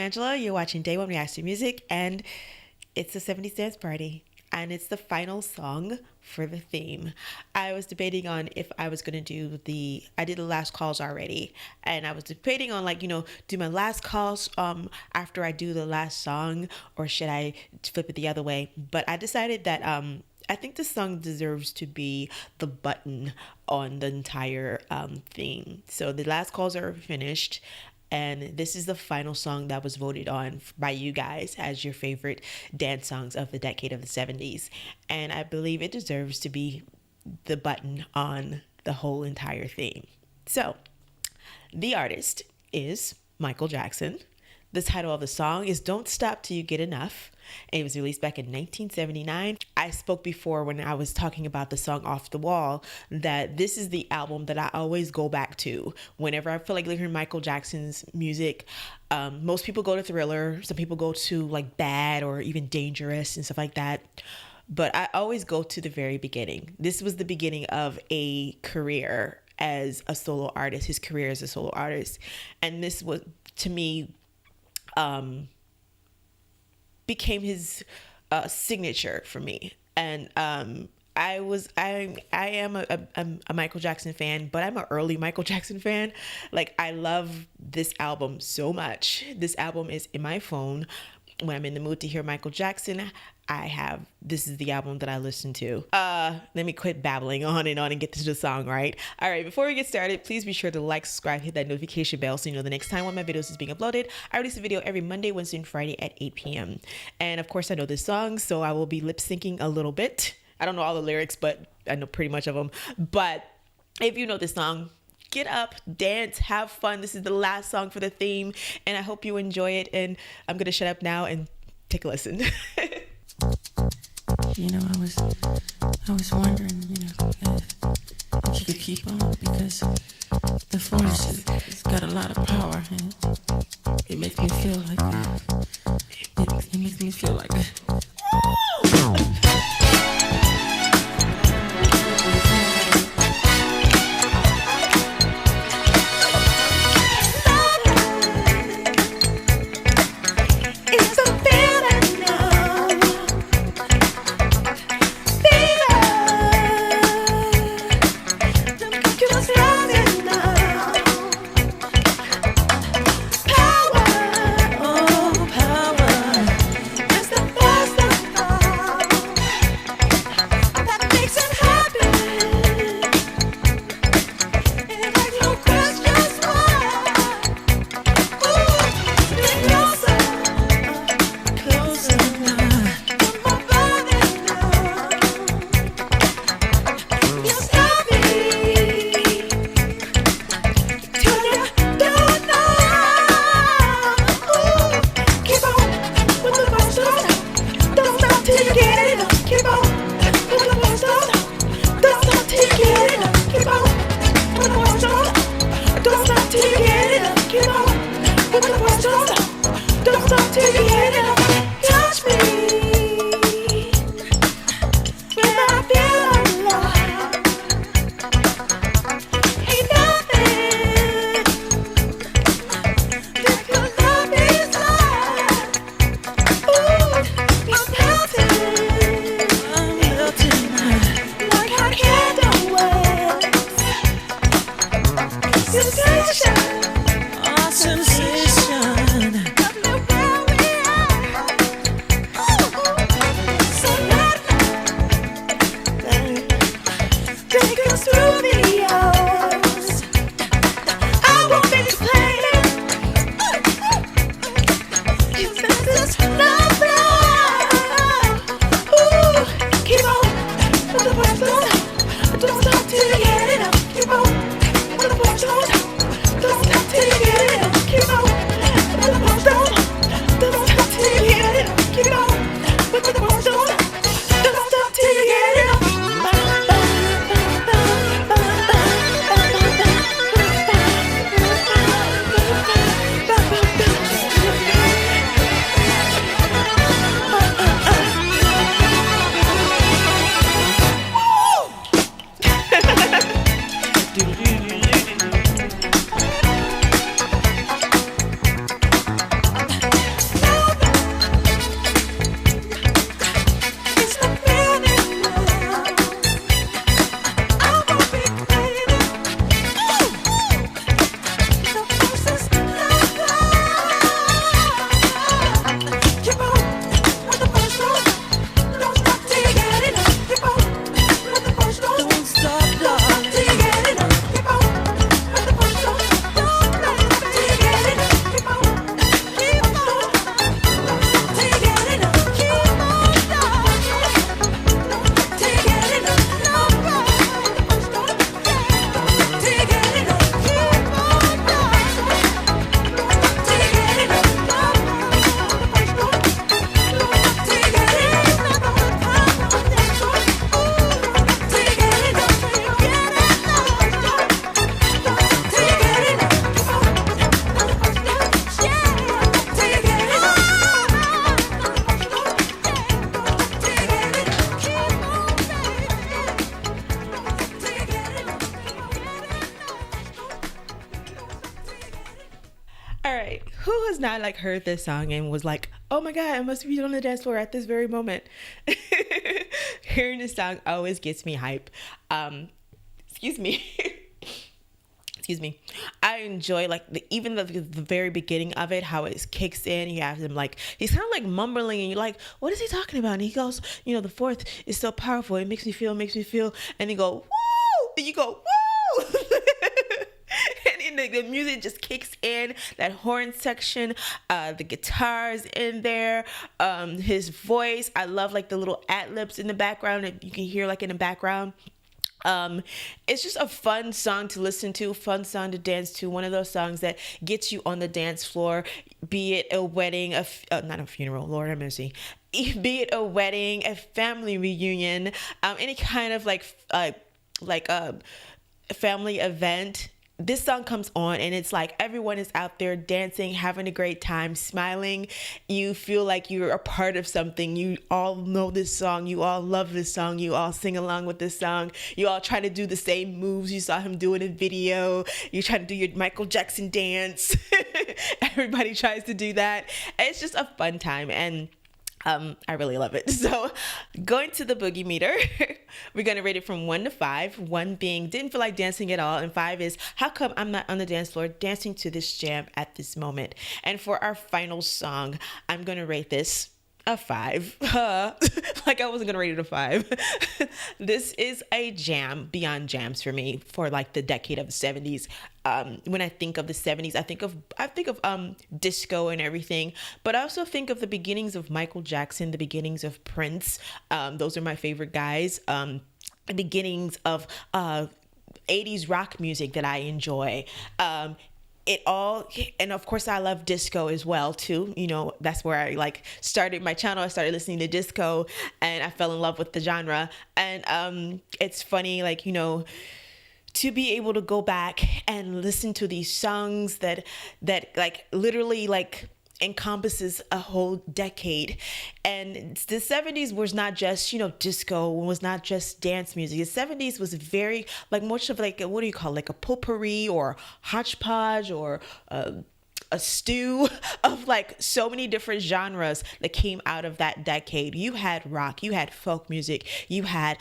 Angela. You're watching DayOne Reacts to Music, and it's a 70s dance party. And it's the final song for the theme. I was debating on if I was going to I did the last calls already. And I was debating on do my last calls after I do the last song, or should I flip it the other way? But I decided that I think the song deserves to be the button on the entire theme. So the last calls are finished. And this is the final song that was voted on by you guys as your favorite dance songs of the decade of the 70s. And I believe it deserves to be the button on the whole entire theme. So the artist is Michael Jackson. The title of the song is Don't Stop Till You Get Enough. And it was released back in 1979. I spoke before when I was talking about the song Off the Wall that this is the album that I always go back to whenever I feel like hearing Michael Jackson's music. Most people go to Thriller. Some people go to like Bad or even Dangerous and stuff like that. But I always go to the very beginning. This was the beginning of a career as a solo artist, his career as a solo artist. And this was, to me, became his signature for me. And I am a Michael Jackson fan, but I'm an early Michael Jackson fan. Like, I love this album so much. This album is in my phone. When I'm in the mood to hear Michael Jackson, this is the album that I listen to. Let me quit babbling on and get to the song, right? All right, before we get started, please be sure to like, subscribe, hit that notification bell so you know the next time one of my videos is being uploaded. I release a video every Monday, Wednesday, and Friday at 8 p.m. And of course, I know this song, so I will be lip syncing a little bit. I don't know all the lyrics, but I know pretty much of them. But if you know this song, get up, dance, have fun. This is the last song for the theme, and I hope you enjoy it. And I'm gonna shut up now and take a listen. I was wondering, if you could keep on, because the force has got a lot of power, and it makes me feel like it makes me feel like. Sensation. has not like heard this song and was like, oh my God, I must be on the dance floor at this very moment. Hearing this song always gets me hype. Excuse me. Excuse me. I enjoy like even the very beginning of it, how it kicks in. You have him like, he's kind of like mumbling and you're like, what is he talking about? And he goes, the fourth is so powerful. It makes me feel. And you go, woo! And you go, woo! And then the music just kicks in, that horn section, the guitars in there, his voice. I love like the little ad-libs in the background that you can hear like in the background. It's just a fun song to listen to, fun song to dance to, one of those songs that gets you on the dance floor, be it a wedding, not a funeral, Lord have mercy, be it a wedding, a family reunion, any kind of like a family event. This song comes on and it's like everyone is out there dancing, having a great time, smiling. You feel like you're a part of something. You all know this song. You all love this song. You all sing along with this song. You all try to do the same moves you saw him do in a video. You try to do your Michael Jackson dance. Everybody tries to do that. It's just a fun time, and I really love it. So going to the boogie meter, we're going to rate it from 1 to 5. 1 being didn't feel like dancing at all. And 5 is how come I'm not on the dance floor dancing to this jam at this moment. And for our final song, I'm going to rate this a 5. Like I wasn't gonna rate it a 5. This is a jam beyond jams for me for like the decade of the 70s. When I think of the 70s, I think of disco and everything, but I also think of the beginnings of Michael Jackson, the beginnings of Prince. Those are my favorite guys. The beginnings of 80s rock music that I enjoy. It all, and of course I love disco as well too. That's where I like started my channel. I started listening to disco and I fell in love with the genre. And it's funny, like, to be able to go back and listen to these songs that like literally like encompasses a whole decade. And the 70s was not just disco, was not just dance music. The 70s was very like much of like what do you call it? Like a potpourri or hodgepodge or a stew of like so many different genres that came out of that decade. You had rock, you had folk music, you had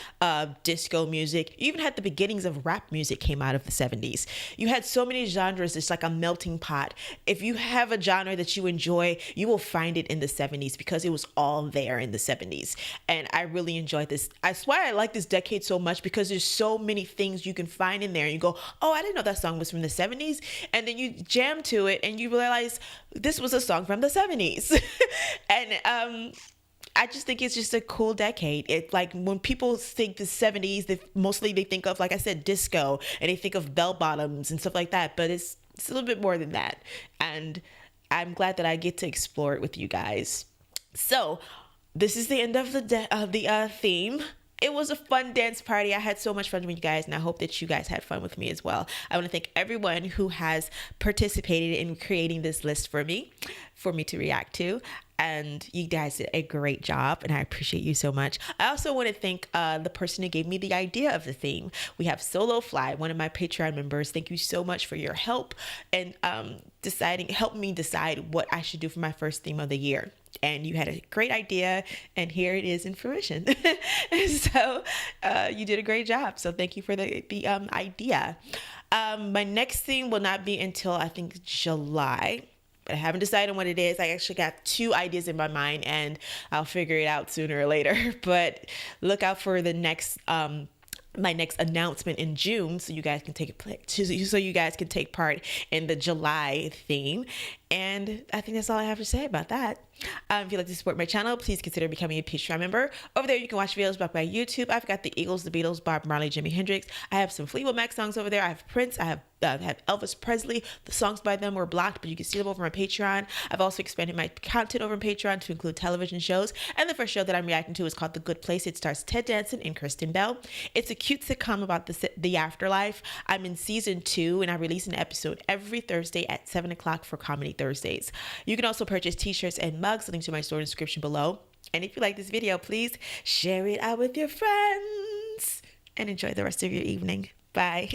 disco music, you even had the beginnings of rap music came out of the 70s. You had so many genres. It's like a melting pot. If you have a genre that you enjoy, you will find it in the 70s because it was all there in the 70s. And I really enjoyed this. That's why I like this decade so much, because there's so many things you can find in there. And you go, oh, I didn't know that song was from the 70s. And then you jam to it and you realize this was a song from the 70s. And I just think it's just a cool decade. It like when people think the 70s, they think of, like I said, disco, and they think of bell bottoms and stuff like that. But it's a little bit more than that. And I'm glad that I get to explore it with you guys. So this is the end of the theme. It was a fun dance party. I had so much fun with you guys, and I hope that you guys had fun with me as well. I want to thank everyone who has participated in creating this list for me to react to. And you guys did a great job, and I appreciate you so much. I also want to thank the person who gave me the idea of the theme. We have Solo Fly, one of my Patreon members. Thank you so much for your help and helping me decide what I should do for my first theme of the year. And you had a great idea, and here it is in fruition. So you did a great job. So thank you for the idea. My next theme will not be until I think July. But I haven't decided on what it is. I actually got 2 ideas in my mind, and I'll figure it out sooner or later. But look out for the next my next announcement in June, so you guys can take part in the July theme. And I think that's all I have to say about that. If you'd like to support my channel, please consider becoming a Patreon member. Over there, you can watch videos back by YouTube. I've got the Eagles, the Beatles, Bob Marley, Jimi Hendrix. I have some Fleetwood Mac songs over there. I have Prince. I have Elvis Presley. The songs by them were blocked, but you can see them over on Patreon. I've also expanded my content over on Patreon to include television shows. And the first show that I'm reacting to is called The Good Place. It stars Ted Danson and Kristen Bell. It's a cute sitcom about the afterlife. I'm in season 2, and I release an episode every Thursday at 7 o'clock for Comedy Thursdays. You can also purchase t-shirts and mugs, link to my store in the description below. And if you like this video, please share it out with your friends and enjoy the rest of your evening. Bye.